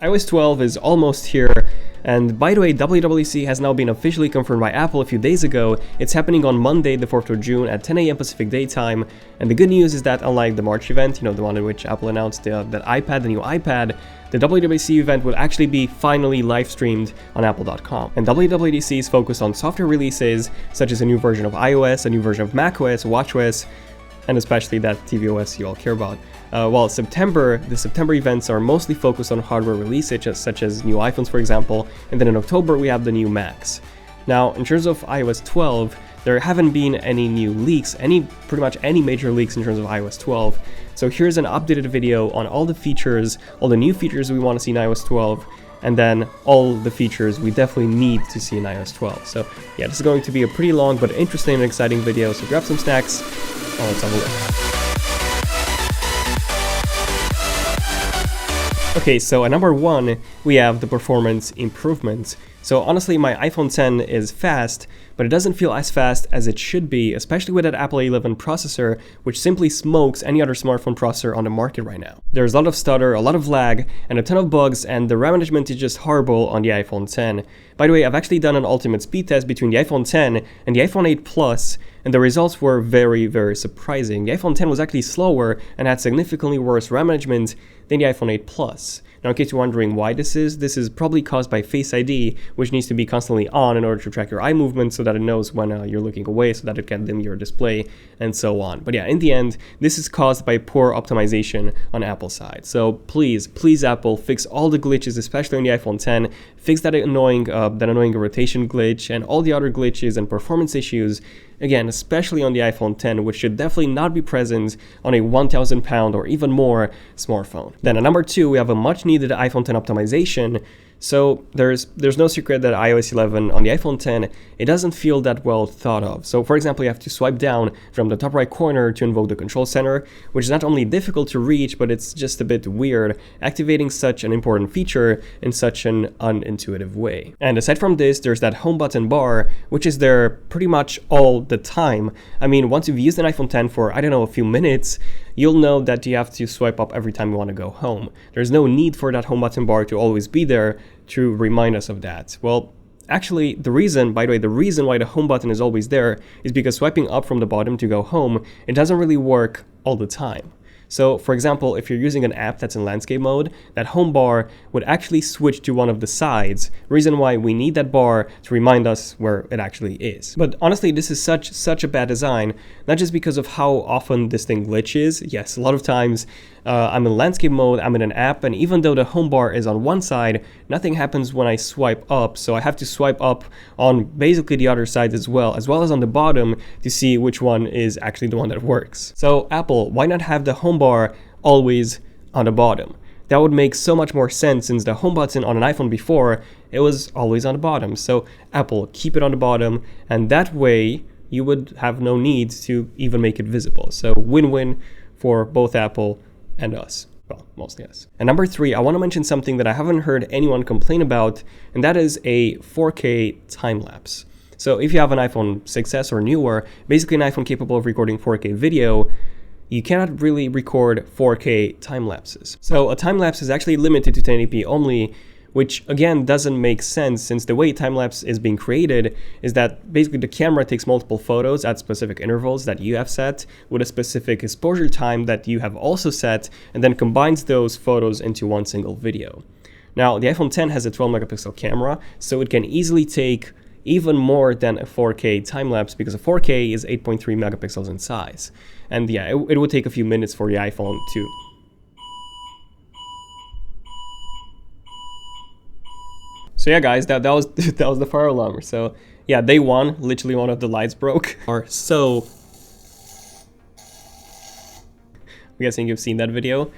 iOS 12 is almost here, and by the way, WWDC has now been officially confirmed by Apple a few days ago. It's happening on Monday, the 4th of June at 10 AM Pacific Daytime, and the good news is that unlike the March event, the one in which Apple announced that the new iPad, the WWDC event will actually be finally live streamed on Apple.com. And WWDC is focused on software releases, such as a new version of iOS, a new version of macOS, watchOS, and especially that tvOS you all care about. While the September events are mostly focused on hardware releases, such as new iPhones, for example, and then in October we have the new Macs. Now, in terms of iOS 12, there haven't been any new leaks, pretty much any major leaks in terms of iOS 12. So here's an updated video on all the features, all the new features we want to see in iOS 12, and then all the features we definitely need to see in iOS 12. So yeah, this is going to be a pretty long but interesting and exciting video, so grab some snacks, and let's have a look. Okay, so at number 1, we have the performance improvements. So honestly, my iPhone X is fast, but it doesn't feel as fast as it should be, especially with that Apple A11 processor, which simply smokes any other smartphone processor on the market right now. There's a lot of stutter, a lot of lag, and a ton of bugs, and the RAM management is just horrible on the iPhone X. By the way, I've actually done an ultimate speed test between the iPhone X and the iPhone 8 Plus, and the results were very, very surprising. The iPhone X was actually slower and had significantly worse RAM management than the iPhone 8 Plus. Now, in case you're wondering why this is probably caused by Face ID, which needs to be constantly on in order to track your eye movement so that it knows when you're looking away, so that it can dim your display, and so on. But yeah, in the end, this is caused by poor optimization on Apple's side. So please Apple, fix all the glitches, especially on the iPhone X. Fix that annoying rotation glitch and all the other glitches and performance issues. Again, especially on the iPhone X, which should definitely not be present on a £1,000 or even more smartphone. Then at number 2, we have a much needed iPhone X optimization. So there's no secret that iOS 11 on the iPhone X, it doesn't feel that well thought of. So for example, you have to swipe down from the top right corner to invoke the control center, which is not only difficult to reach, but it's just a bit weird, activating such an important feature in such an unintuitive way. And aside from this, there's that home button bar, which is there pretty much all the time. I mean, once you've used an iPhone X for, I don't know, a few minutes, you'll know that you have to swipe up every time you want to go home. There's no need for that home button bar to always be there to remind us of that. Well, actually, the reason why the home button is always there is because swiping up from the bottom to go home, it doesn't really work all the time. So, for example, if you're using an app that's in landscape mode, that home bar would actually switch to one of the sides, reason why we need that bar to remind us where it actually is. But honestly, this is such a bad design, not just because of how often this thing glitches. Yes, a lot of times I'm in landscape mode, I'm in an app, and even though the home bar is on one side, nothing happens when I swipe up, so I have to swipe up on basically the other side as well as on the bottom to see which one is actually the one that works. So Apple, why not have the home bar always on the bottom? That would make so much more sense, since the home button on an iPhone before, it was always on the bottom. So Apple, keep it on the bottom, and that way you would have no need to even make it visible. So win-win for both Apple and us. Well, mostly us. And number 3, I want to mention something that I haven't heard anyone complain about, and that is a 4K time-lapse. So if you have an iPhone 6s or newer, basically an iPhone capable of recording 4K video, you cannot really record 4K time-lapses. So a time-lapse is actually limited to 1080p only, which again doesn't make sense, since the way time-lapse is being created is that basically the camera takes multiple photos at specific intervals that you have set with a specific exposure time that you have also set, and then combines those photos into one single video. Now, the iPhone X has a 12 megapixel camera, so it can easily take even more than a 4K time-lapse, because a 4K is 8.3 megapixels in size. And yeah, it would take a few minutes for the iPhone to... So yeah, guys, that was the fire alarm. So yeah, day 1, literally one of the lights broke. So I'm guessing you've seen that video.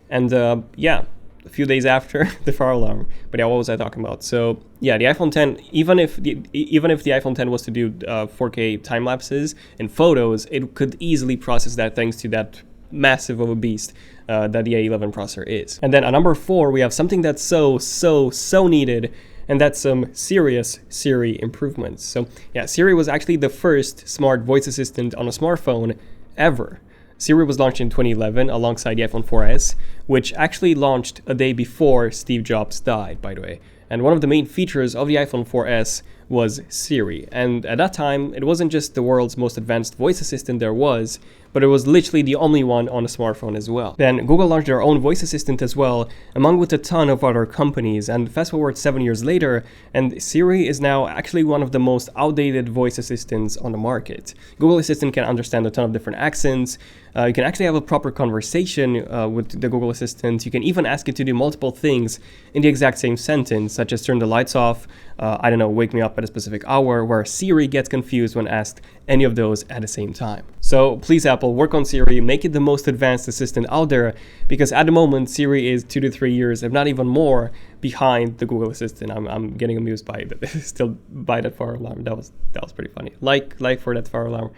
And yeah, a few days after the fire alarm. But yeah, what was I talking about? So yeah, the iPhone X, even if the iPhone X was to do 4K time lapses and photos, it could easily process that thanks to that massive of a beast that the A11 processor is. And then at number 4, we have something that's so needed, and that's some serious Siri improvements. So yeah, Siri was actually the first smart voice assistant on a smartphone ever. Siri was launched in 2011 alongside the iPhone 4S, which actually launched a day before Steve Jobs died, by the way. And one of the main features of the iPhone 4S was Siri. And at that time, it wasn't just the world's most advanced voice assistant there was, but it was literally the only one on a smartphone as well. Then Google launched their own voice assistant as well, along with a ton of other companies. And fast forward 7 years later, and Siri is now actually one of the most outdated voice assistants on the market. Google Assistant can understand a ton of different accents. You can actually have a proper conversation with the Google Assistant. You can even ask it to do multiple things in the exact same sentence, such as turn the lights off, wake me up at a specific hour, where Siri gets confused when asked any of those at the same time. So please, Apple, work on Siri, make it the most advanced assistant out there, because at the moment, Siri is 2 to 3 years, if not even more, behind the Google Assistant. I'm getting amused by it. Still by that fire alarm. That was pretty funny. Like for that fire alarm.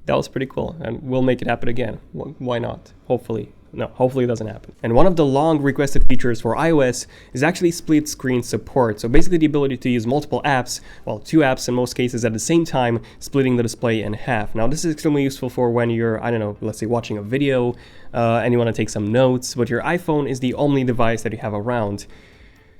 That was pretty cool, and we'll make it happen again. Why not? Hopefully. No, hopefully it doesn't happen. And one of the long requested features for iOS is actually split screen support. So basically the ability to use multiple apps, well, 2 apps in most cases at the same time, splitting the display in half. Now this is extremely useful for when you're, let's say watching a video and you want to take some notes, but your iPhone is the only device that you have around.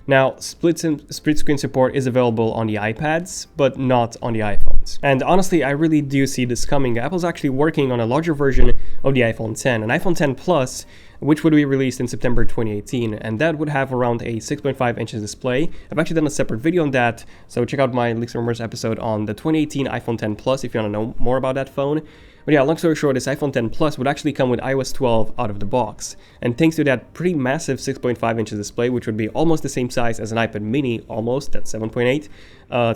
Now, split screen support is available on the iPads, but not on the iPhones. And honestly, I really do see this coming. Apple's actually working on a larger version of the iPhone 10, an iPhone 10 Plus, which would be released in September 2018, and that would have around a 6.5 inches display. I've actually done a separate video on that, so check out my Leaks and Rumors episode on the 2018 iPhone 10 Plus if you want to know more about that phone. But yeah, long story short, this iPhone 10 Plus would actually come with iOS 12 out of the box. And thanks to that pretty massive 6.5 inches display, which would be almost the same size as an iPad mini, almost, that's 7.8,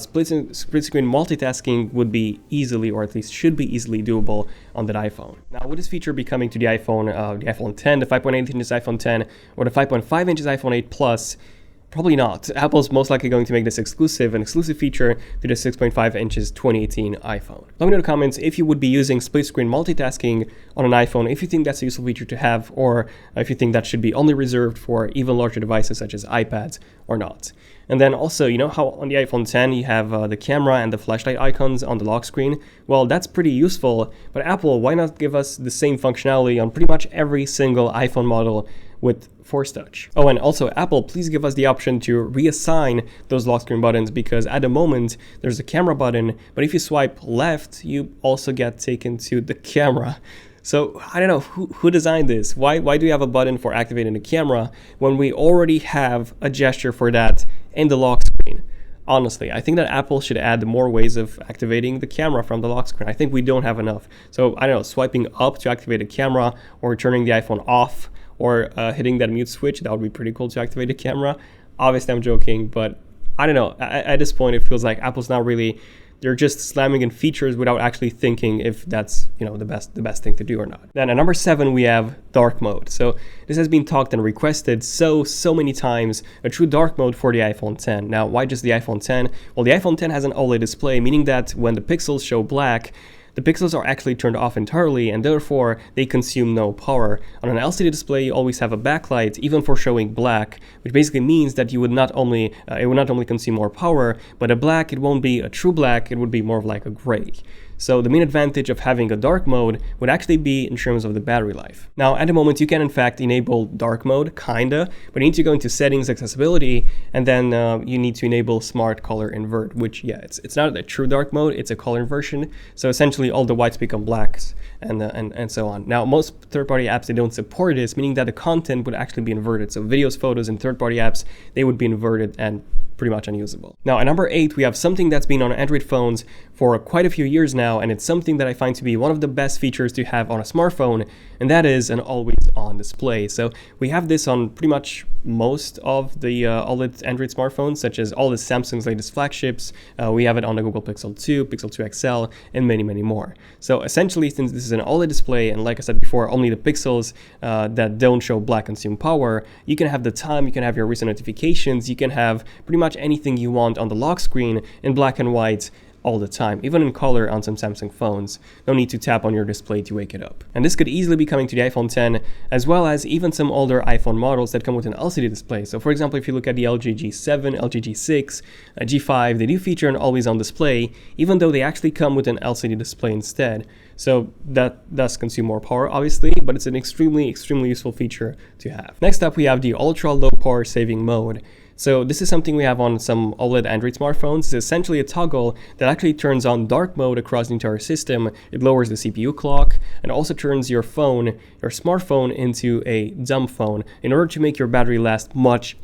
split screen multitasking would be easily, or at least should be easily doable on that iPhone. Now, would this feature be coming to the iPhone 10, the 5.8 inches iPhone 10, or the 5.5 inches iPhone 8 Plus? Probably not. Apple's most likely going to make this an exclusive feature to the 6.5 inches 2018 iPhone. Let me know in the comments if you would be using split screen multitasking on an iPhone, if you think that's a useful feature to have, or if you think that should be only reserved for even larger devices such as iPads or not. And then also, you know how on the iPhone 10 you have the camera and the flashlight icons on the lock screen? Well, that's pretty useful, but Apple, why not give us the same functionality on pretty much every single iPhone model with Force Touch? Oh, and also, Apple, please give us the option to reassign those lock screen buttons, because at the moment there's a camera button, but if you swipe left, you also get taken to the camera. So I don't know who designed this. Why do you have a button for activating the camera when we already have a gesture for that in the lock screen? Honestly, I think that Apple should add more ways of activating the camera from the lock screen. I think we don't have enough. So I don't know, swiping up to activate the camera, or turning the iPhone off, or hitting that mute switch, that would be pretty cool to activate the camera. Obviously, I'm joking, but I don't know. At this point, it feels like Apple's not really, they're just slamming in features without actually thinking if that's, the best thing to do or not. Then at number 7, we have dark mode. So this has been talked and requested so many times, a true dark mode for the iPhone 10. Now, why just the iPhone 10? Well, the iPhone 10 has an OLED display, meaning that when the pixels show black, the pixels are actually turned off entirely, and therefore they consume no power. On an LCD display, you always have a backlight, even for showing black, which basically means that you would not only consume more power, but a black, it won't be a true black, it would be more of like a gray. So the main advantage of having a dark mode would actually be in terms of the battery life. Now, at the moment, you can in fact enable dark mode, kinda, but you need to go into settings, accessibility, and then you need to enable smart color invert, which, yeah, it's not a true dark mode, it's a color inversion. So essentially all the whites become blacks and so on. Now, most third-party apps, they don't support this, meaning that the content would actually be inverted. So videos, photos, and third-party apps, they would be inverted and pretty much unusable. Now, at number 8, we have something that's been on Android phones for quite a few years now, and it's something that I find to be one of the best features to have on a smartphone, and that is an always-on display. So we have this on pretty much most of the OLED Android smartphones, such as all the Samsung's latest flagships. We have it on the Google Pixel 2, Pixel 2 XL, and many more. So essentially, since this is an OLED display, and like I said before, only the pixels that don't show black consume power, you can have the time, you can have your recent notifications, you can have pretty much anything you want on the lock screen in black and white all the time, even in color on some Samsung phones. No need to tap on your display to wake it up. And this could easily be coming to the iPhone 10, as well as even some older iPhone models that come with an LCD display. So for example, if you look at the LG G7, LG G6, G5, they do feature an always-on display, even though they actually come with an LCD display instead. So that does consume more power, obviously, but it's an extremely useful feature to have. Next up, we have the ultra low power saving mode. So this is something we have on some OLED Android smartphones. It's essentially a toggle that actually turns on dark mode across the entire system. It lowers the CPU clock and also turns your smartphone into a dumb phone in order to make your battery last much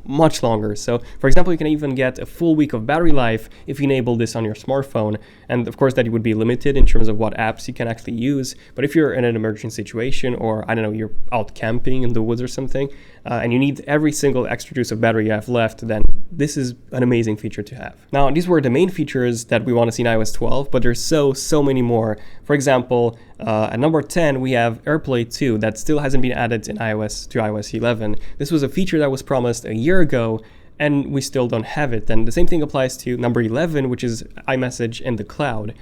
longer. So for example, you can even get a full week of battery life if you enable this on your smartphone. And of course that would be limited in terms of what apps you can actually use. But if you're in an emergency situation, or I don't know, you're out camping in the woods or something, and you need every single extra juice of battery you have left, then this is an amazing feature to have. Now, these were the main features that we want to see in iOS 12, but there's so many more. For example, at number 10, we have AirPlay 2 that still hasn't been added in iOS 11. This was a feature that was promised a year ago, and we still don't have it. And the same thing applies to number 11, which is iMessage in the cloud.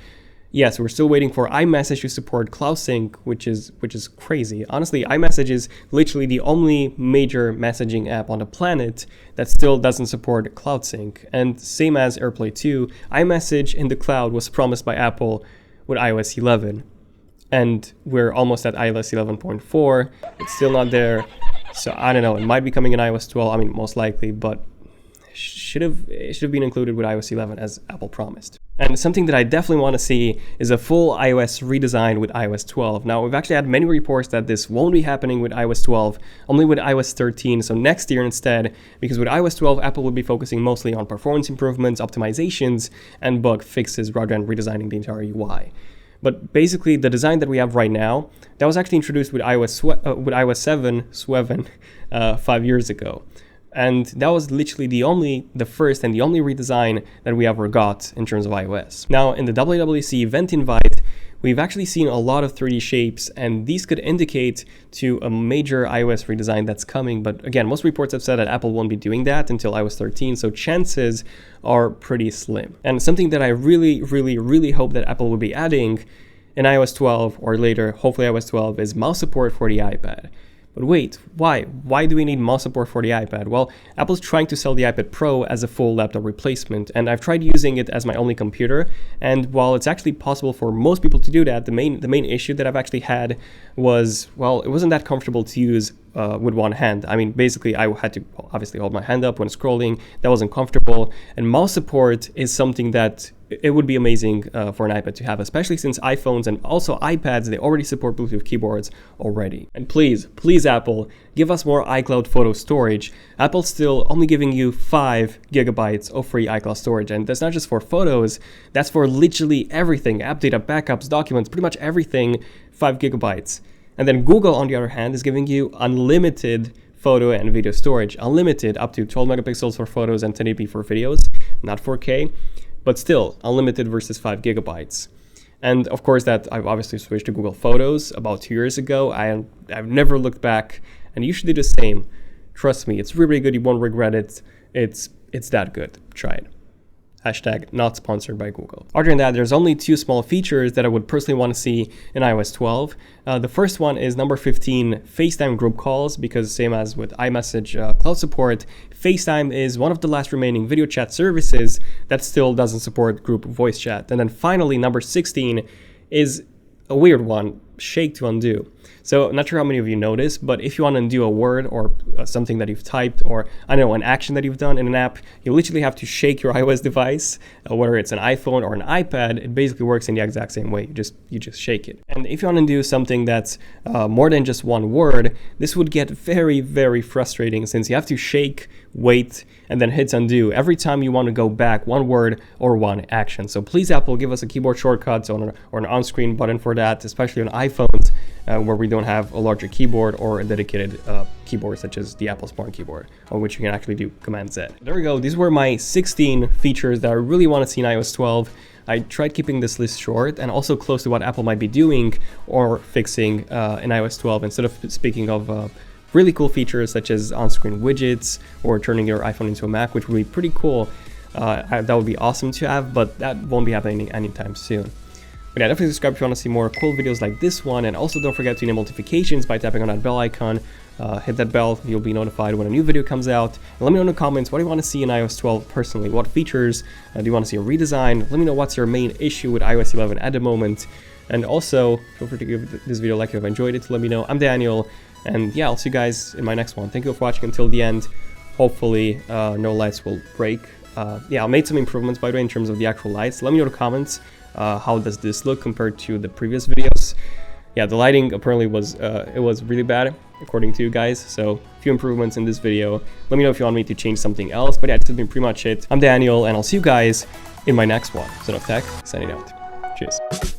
Yes, we're still waiting for iMessage to support Cloud Sync, which is crazy. Honestly, iMessage is literally the only major messaging app on the planet that still doesn't support Cloud Sync. And same as AirPlay 2, iMessage in the cloud was promised by Apple with iOS 11. And we're almost at iOS 11.4. It's still not there. So I don't know, it might be coming in iOS 12, I mean most likely, but it should have been included with iOS 11 as Apple promised. And something that I definitely want to see is a full iOS redesign with iOS 12. Now, we've actually had many reports that this won't be happening with iOS 12, only with iOS 13, so next year instead, because with iOS 12, Apple will be focusing mostly on performance improvements, optimizations, and bug fixes rather than redesigning the entire UI. But basically, the design that we have right now, that was actually introduced with iOS 7 5 years ago. And that was literally the first and the only redesign that we ever got in terms of iOS. Now, in the WWDC event invite, we've actually seen a lot of 3D shapes, and these could indicate to a major iOS redesign that's coming. But again, most reports have said that Apple won't be doing that until iOS 13, so chances are pretty slim. And something that I really hope that Apple will be adding in iOS 12 or later, hopefully iOS 12, is mouse support for the iPad. But wait, why? Why do we need mouse support for the iPad? Well, Apple's trying to sell the iPad Pro as a full laptop replacement, and I've tried using it as my only computer, and while it's actually possible for most people to do that, the main issue that I've actually had was, well, it wasn't that comfortable to use with one hand. I mean, basically, I had to obviously hold my hand up when scrolling. That wasn't comfortable, and mouse support is something that it would be amazing for an iPad to have, especially since iPhones and also iPads, they already support Bluetooth keyboards already. And please Apple, give us more iCloud photo storage. Apple's still only giving you 5 gigabytes of free iCloud storage, and that's not just for photos, that's for literally everything, app data, backups, documents, pretty much everything, 5 gigabytes. And then Google, on the other hand, is giving you unlimited photo and video storage, unlimited up to 12 megapixels for photos and 1080p for videos, not 4K. But still, unlimited versus 5 gigabytes. And of course that I've obviously switched to Google Photos about 2 years ago. I've never looked back, and you should do the same. Trust me, it's really good, you won't regret it. It's that good, try it. Hashtag not sponsored by Google. Other than that, there's only 2 small features that I would personally want to see in iOS 12. The first one is number 15, FaceTime group calls, because same as with iMessage cloud support, FaceTime is one of the last remaining video chat services that still doesn't support group voice chat. And then finally, number 16 is a weird one, shake to undo. So I'm not sure how many of you noticed, but if you want to undo a word or something that you've typed, or I don't know, an action that you've done in an app, you literally have to shake your iOS device, whether it's an iPhone or an iPad. It basically works in the exact same way. You just shake it. And if you want to do something that's more than just one word, this would get very frustrating, since you have to shake, wait, and then hit undo every time you want to go back one word or one action. So please, Apple, give us a keyboard shortcut or an on-screen button for that, especially on iPhones where we don't have a larger keyboard or a dedicated keyboard such as the Apple Smart Keyboard, on which you can actually do Command Z. There we go. These were my 16 features that I really want to see in iOS 12. I tried keeping this list short and also close to what Apple might be doing or fixing in iOS 12, instead of speaking of really cool features such as on-screen widgets or turning your iPhone into a Mac, which would be pretty cool. That would be awesome to have, but that won't be happening anytime soon. But yeah, definitely subscribe if you want to see more cool videos like this one, and also don't forget to enable notifications by tapping on that bell icon. Hit that bell, you'll be notified when a new video comes out. And let me know in the comments, what do you want to see in iOS 12 personally? What features do you want to see a redesign? Let me know what's your main issue with iOS 11 at the moment. And also, feel free to give this video a like if you've enjoyed it, to let me know. I'm Daniel, and yeah, I'll see you guys in my next one. Thank you for watching until the end. Hopefully, no lights will break. Yeah, I made some improvements, by the way, in terms of the actual lights. Let me know in the comments how does this look compared to the previous videos. Yeah, the lighting apparently was it was really bad, according to you guys. So, a few improvements in this video. Let me know if you want me to change something else. But yeah, this has been pretty much it. I'm Daniel, and I'll see you guys in my next one. Son of Tech, signing out. Cheers.